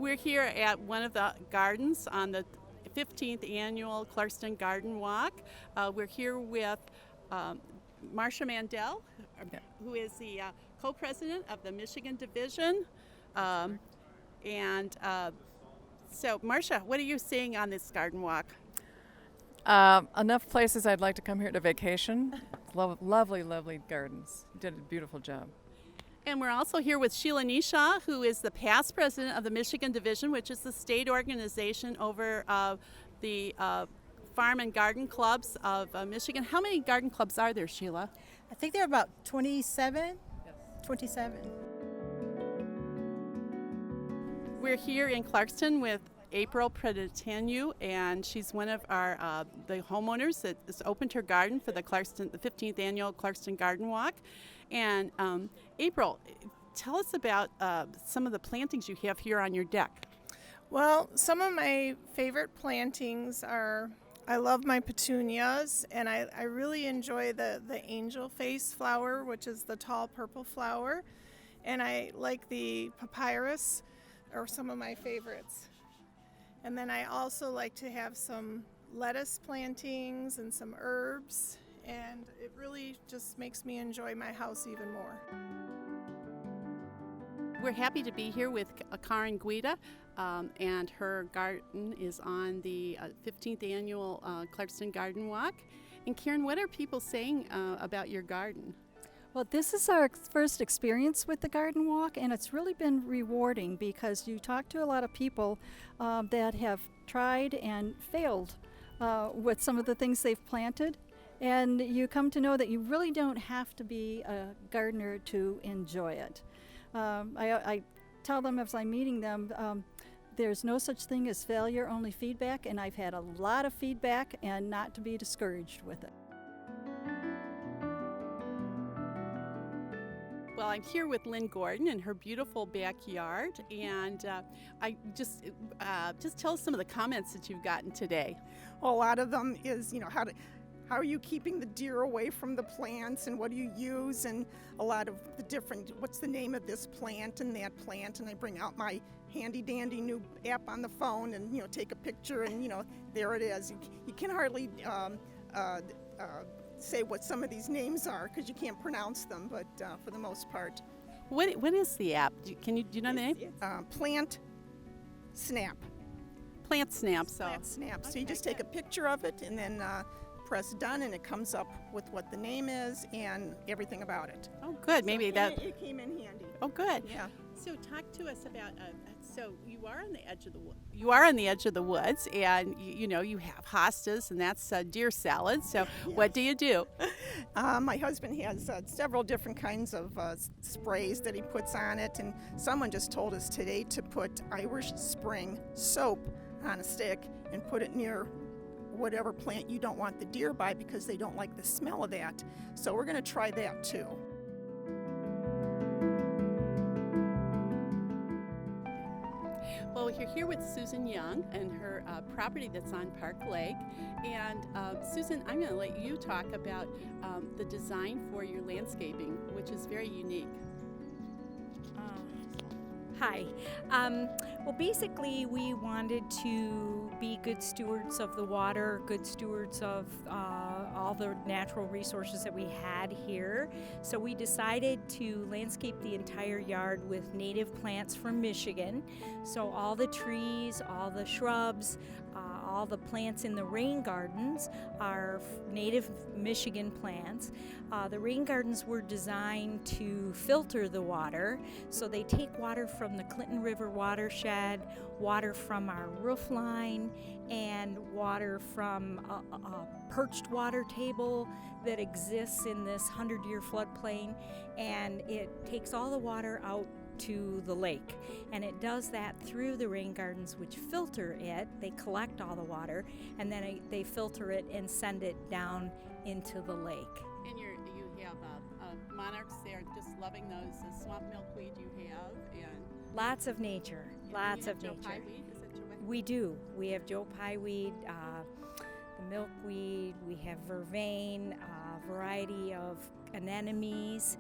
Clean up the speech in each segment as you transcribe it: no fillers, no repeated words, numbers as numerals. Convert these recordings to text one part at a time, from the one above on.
We're here at one of the gardens on the 15th annual Clarkston Garden Walk. We're here with Marcia Mandel, who is the co-president of the Michigan Division. So, Marcia, what are you seeing on this garden walk? Enough places I'd like to come here to vacation. Lovely, lovely gardens. You did a beautiful job. And we're also here with Sheila Nishaw, who is the past president of the Michigan Division, which is the state organization over the farm and garden clubs of Michigan. How many garden clubs are there, Sheila? I think there are about 27. Yes. 27. We're here in Clarkston with April Predetanu, and she's one of our the homeowners that has opened her garden for the 15th annual Clarkston Garden Walk. And April, tell us about some of the plantings you have here on your deck. Well, some of my favorite plantings are, I love my petunias, and I really enjoy the angel face flower, which is the tall purple flower, and I like the papyrus, are some of my favorites. And then I also like to have some lettuce plantings and some herbs, and it really just makes me enjoy my house even more. We're happy to be here with Karen Guida, and her garden is on the 15th annual Clarkston Garden Walk. And Karen, what are people saying about your garden? Well, this is our first experience with the garden walk, and it's really been rewarding because you talk to a lot of people that have tried and failed with some of the things they've planted, and you come to know that you really don't have to be a gardener to enjoy it. I tell them as I'm meeting them, there's no such thing as failure, only feedback, and I've had a lot of feedback and not to be discouraged with it. Well, I'm here with Lynn Gordon in her beautiful backyard, and I just tell us some of the comments that you've gotten today. Well, a lot of them is, how are you keeping the deer away from the plants, and what do you use, and a lot of the different, what's the name of this plant and that plant, and I bring out my handy dandy new app on the phone and take a picture, and there it is. You can hardly say what some of these names are because you can't pronounce them, but for the most part. What is the app? Do you know the name? Plant Snap. Plant Snap. So. Plant Snap. So you just take a picture of it and then press done, and it comes up with what the name is and everything about it. Oh, good. Maybe that. It came in handy. Oh, good. Yeah. So talk to us about. So you are on the edge of the woods. You are on the edge of the woods, and you have hostas, and that's deer salad. So Yes. What do you do? My husband has several different kinds of sprays that he puts on it, and someone just told us today to put Irish Spring soap on a stick and put it near whatever plant you don't want the deer by because they don't like the smell of that. So we're going to try that too. Well, you're here with Susan Young and her property that's on Park Lake. And Susan, I'm going to let you talk about the design for your landscaping, which is very unique. Hi. Well, basically, we wanted to be good stewards of the water, good stewards of all the natural resources that we had here. So we decided to landscape the entire yard with native plants from Michigan. So all the trees, all the shrubs, all the plants in the rain gardens are native Michigan plants. The rain gardens were designed to filter the water, so they take water from the Clinton River watershed, water from our roof line, and water from a perched water table that exists in this 100-year floodplain, and it takes all the water out to the lake, and it does that through the rain gardens, which filter it. They collect all the water, and then they filter it and send it down into the lake. And you have monarchs there, just loving those swamp milkweed you have, and Lots of nature, lots of Joe nature. Pye weed. Is it Joe Pye? We do. We have Joe Pye weed, the milkweed. We have vervain, a variety of anemones,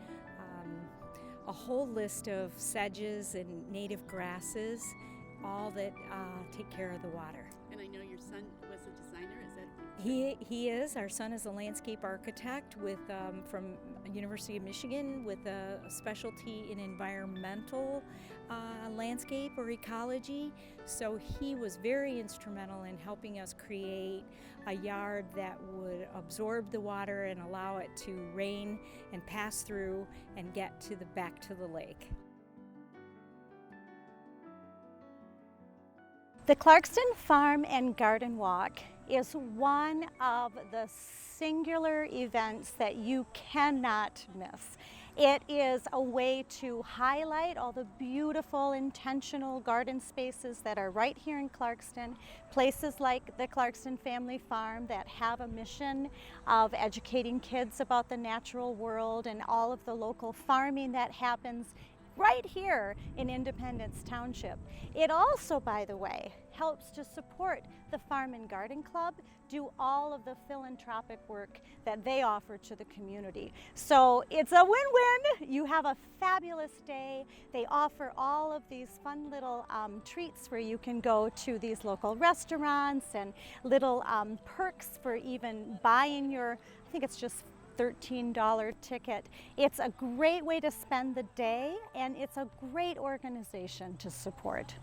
a whole list of sedges and native grasses, all that take care of the water. And I know your son was a designer. Is that He is. Our son is a landscape architect with from University of Michigan with a specialty in environmental landscape or ecology. So he was very instrumental in helping us create a yard that would absorb the water and allow it to rain and pass through and get to back to the lake. The Clarkston Farm and Garden Walk is one of the singular events that you cannot miss. It is a way to highlight all the beautiful intentional garden spaces that are right here in Clarkston, places like the Clarkston Family Farm that have a mission of educating kids about the natural world and all of the local farming that happens right here in Independence Township. It also, by the way, helps to support the Farm and Garden Club, do all of the philanthropic work that they offer to the community. So it's a win-win. You have a fabulous day. They offer all of these fun little treats where you can go to these local restaurants and little perks for even buying your, I think it's just $13 ticket. It's a great way to spend the day, and it's a great organization to support.